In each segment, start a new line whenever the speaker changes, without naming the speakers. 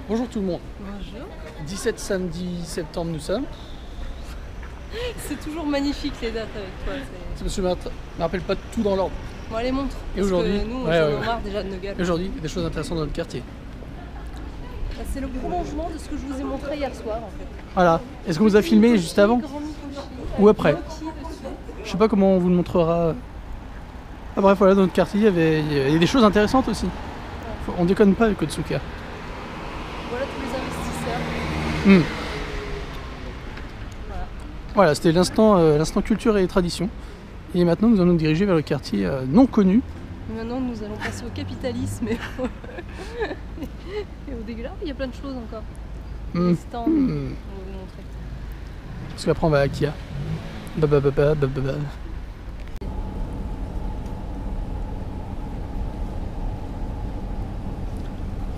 Bonjour tout le monde.
Bonjour.
17 samedi septembre nous sommes.
C'est toujours magnifique les dates avec toi.
C'est parce que je me rappelle pas tout dans l'ordre.
Bon allez montre.
Et aujourd'hui,
nous on en a marre déjà de nos gars.
Aujourd'hui, il y a des choses intéressantes dans le quartier.
C'est le prolongement de ce que je vous ai montré hier soir en fait.
Voilà. Est-ce qu'on vous a filmé juste avant ou après? Je sais pas comment on vous le montrera. Ah bref, voilà, dans notre quartier, il y avait des choses intéressantes aussi. On déconne pas avec Otsuka.
Voilà tous les investisseurs.
Voilà, c'était l'instant culture et tradition. Et maintenant, nous allons nous diriger vers le quartier non connu.
Et maintenant, nous allons passer au capitalisme et au dégueulasse. Il y a plein de choses encore. Des stands, on va vous montrer.
Parce qu'après, on va à Kia.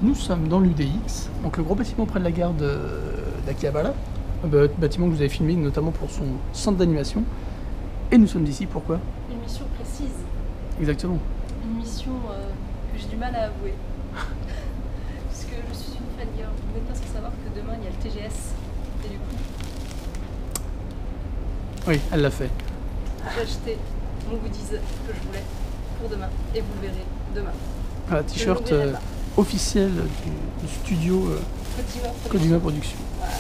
Nous sommes dans l'UDX, donc le gros bâtiment près de la gare d'Akihabara, bâtiment que vous avez filmé notamment pour son centre d'animation. Et nous sommes ici, pourquoi?
Une mission précise.
Exactement.
Une mission que j'ai du mal à avouer. Puisque je suis une fangirl. Vous n'êtes pas sans savoir que demain il y a le TGS. Et du coup...
Oui, elle l'a fait.
J'ai acheté mon goodies que je voulais pour demain. Et vous le verrez demain.
Voilà, t-shirt officiel du studio Kojima Productions.
Voilà.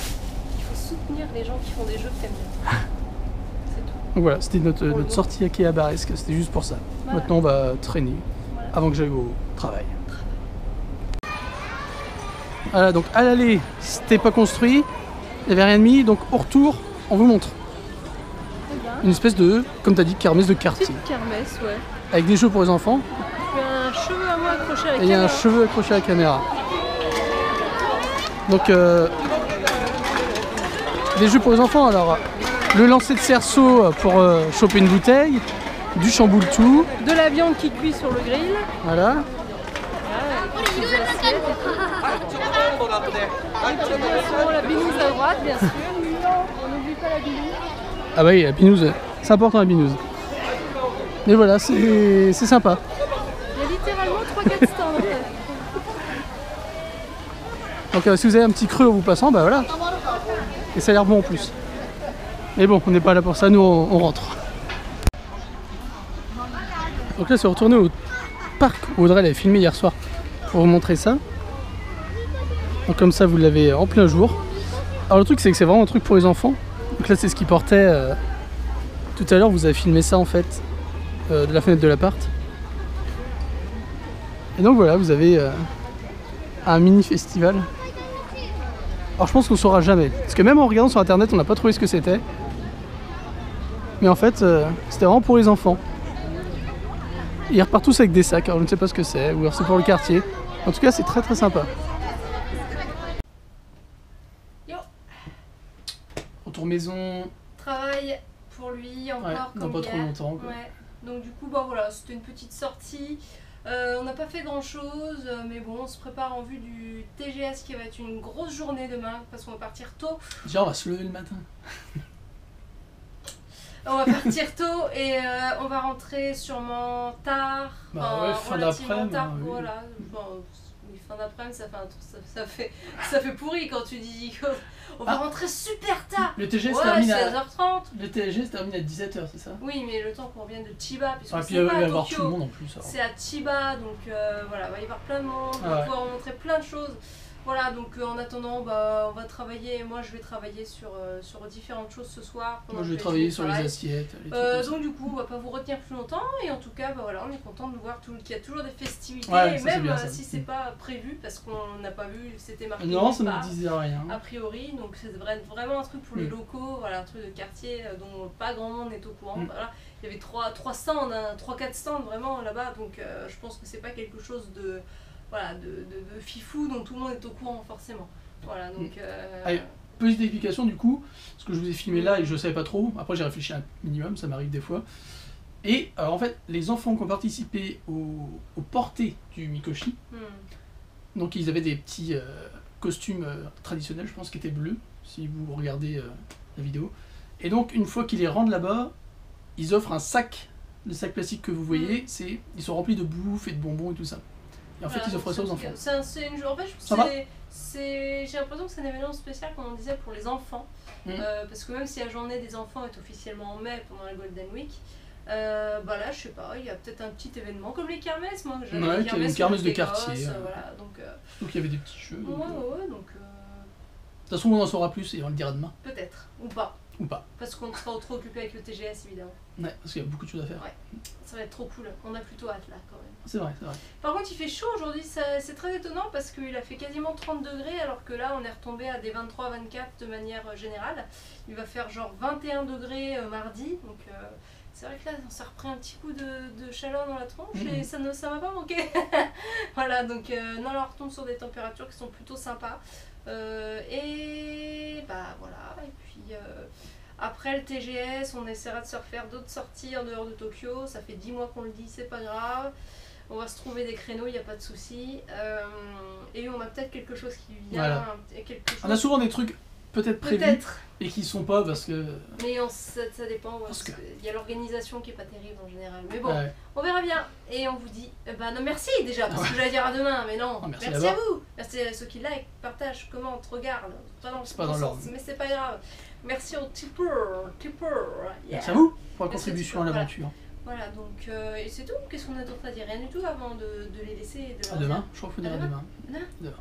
Il faut soutenir les gens qui font des jeux que t'aimes bien. C'est tout.
Donc voilà, c'était notre sortie Akihabaresque, c'était juste pour ça.
Voilà.
Maintenant on va traîner avant que j'aille au travail. Voilà, donc à l'aller, c'était pas construit, il n'y avait rien de mis, donc au retour, on vous montre. Une espèce de, comme tu as dit, kermesse de quartier.
Petite kermesse, ouais.
Avec des jeux pour les enfants.
Il y a un cheveu à moi accroché à la caméra.
Et il y a un cheveu accroché à la caméra. Donc, des jeux pour les enfants, alors, le lancer de cerceau pour choper une bouteille, du chamboule tout.
De la viande qui cuit sur le grill.
Voilà.
La binouse à droite, bien sûr. On n'oublie pas la binouse.
Ah bah oui, la binouse, c'est important la binouse. Et voilà, c'est sympa.
Il y a littéralement 3-4 stands en fait.
Donc si vous avez un petit creux en vous passant, bah voilà. Et ça a l'air bon en plus. Mais bon, on n'est pas là pour ça, nous on rentre. Donc là c'est retourné au parc où Audrey l'avait filmé hier soir pour vous montrer ça. Donc comme ça vous l'avez en plein jour. Alors le truc c'est que c'est vraiment un truc pour les enfants. Donc là c'est ce qu'il portait tout à l'heure, vous avez filmé ça en fait de la fenêtre de l'appart. Et donc voilà, vous avez un mini festival. Alors je pense qu'on saura jamais, parce que même en regardant sur internet on n'a pas trouvé ce que c'était. Mais en fait c'était vraiment pour les enfants. Ils repartent tous avec des sacs, alors je ne sais pas ce que c'est, ou alors c'est pour le quartier. En tout cas c'est très très sympa. retour maison.
Travail pour lui encore
Ouais,
comme
dans pas trop
hier.
longtemps. Quoi.
Ouais. Donc du coup, bah voilà, c'était une petite sortie. On n'a pas fait grand chose, mais bon, on se prépare en vue du TGS qui va être une grosse journée demain parce qu'on va partir tôt.
Déjà, on va se lever le matin.
On va partir tôt et on va rentrer sûrement tard.
Bah ouais, fin
relativement
d'après-midi,
tard,
oui.
voilà. Enfin, oui, fin d'après-midi, ça fait un truc, ça fait pourri quand tu dis qu'on va rentrer super tard.
Le TGS
Ouais,
termine à
16h30.
le TGS termine à 17h, c'est ça?
Oui, mais le temps qu'on revienne de Chiba, puisque
Ah, puis
c'est
il
pas
va y
à
avoir tout le
Tokyo,
monde en plus. Alors.
c'est à Chiba, donc voilà, il va y avoir plein de monde, on va
Ouais.
pouvoir montrer plein de choses. Voilà, donc en attendant, bah, on va travailler, moi je vais travailler sur différentes choses ce soir.
Moi, je vais travailler sur les assiettes. Les trucs comme ça.
Donc du coup, on va pas vous retenir plus longtemps, et en tout cas, bah, voilà, on est content de voir qu'il y a toujours des festivités,
Ouais,
et
ça,
même
c'est bien, ça.
si c'est pas prévu, parce qu'on n'a pas vu, c'était marqué
Non, ça
nulle
ne
part,
me disait rien.
a priori, donc c'est vraiment un truc pour les locaux, voilà, un truc de quartier dont pas grand monde n'est au courant. Voilà. Il y avait 3 stands, 3-4 stands vraiment là-bas, donc je pense que c'est pas quelque chose de, voilà, de fifou dont tout le monde est au courant forcément. Voilà, donc...
Allez, petite explication du coup, parce que je vous ai filmé là et je savais pas trop, après j'ai réfléchi un minimum, ça m'arrive des fois. Et alors en fait, les enfants qui ont participé au porté du Mikoshi, donc ils avaient des petits costumes traditionnels, je pense, qui étaient bleus, si vous regardez la vidéo. Et donc une fois qu'ils les rendent là-bas, ils offrent un sac, le sac plastique que vous voyez, ils sont remplis de bouffe et de bonbons et tout ça. Et en fait, ils offrent ça aux enfants.
En fait, j'ai l'impression que c'est un événement spécial, comme on disait, pour les enfants. Parce que même si la journée des enfants est officiellement en mai pendant la Golden Week, bah là, je sais pas, il y a peut-être un petit événement comme les kermesses. Moi, j'avais
une kermesse de quartier.
Voilà, donc
il y avait des petits jeux.
Ouais, donc.
De toute façon, on en saura plus et on le dira demain.
Peut-être, ou pas.
Ou pas.
Parce qu'on sera trop occupé avec le TGS, évidemment.
Ouais, parce qu'il y a beaucoup de choses à faire.
Ouais, ça va être trop cool. On a plutôt hâte là, quand même.
C'est vrai, c'est vrai.
Par contre, il fait chaud aujourd'hui. C'est très étonnant parce qu'il a fait quasiment 30 degrés, alors que là, on est retombé à des 23-24 de manière générale. Il va faire genre 21 degrés mardi. Donc, c'est vrai que là, ça reprend un petit coup de chaleur dans la tronche et ça m'a pas manqué. Voilà, donc, non, là, on retombe sur des températures qui sont plutôt sympas. Et bah voilà, et puis après le TGS, on essaiera de se refaire d'autres sorties en dehors de Tokyo. Ça fait 10 mois qu'on le dit, c'est pas grave. On va se trouver des créneaux, il n'y a pas de souci. Et on a peut-être quelque chose qui vient.
Voilà.
On
a souvent des trucs peut-être prévus et qui sont pas parce que.
Mais ça dépend. Il y a l'organisation qui est pas terrible en général. Mais bon,
ouais.
On verra bien. Et on vous dit non, merci déjà, parce que j'allais dire à demain, mais non.
Merci
à vous. Merci à ceux qui like, partagent, commentent, regardent.
C'est pas dans l'ordre.
Mais c'est pas grave. Merci aux tipeurs. Yeah.
Merci à vous pour la contribution à l'aventure.
Voilà, donc et c'est tout. Qu'est-ce qu'on a d'autre à dire? Rien du tout avant de les laisser.
À demain. Je crois qu'il faut dire à demain.
Demain.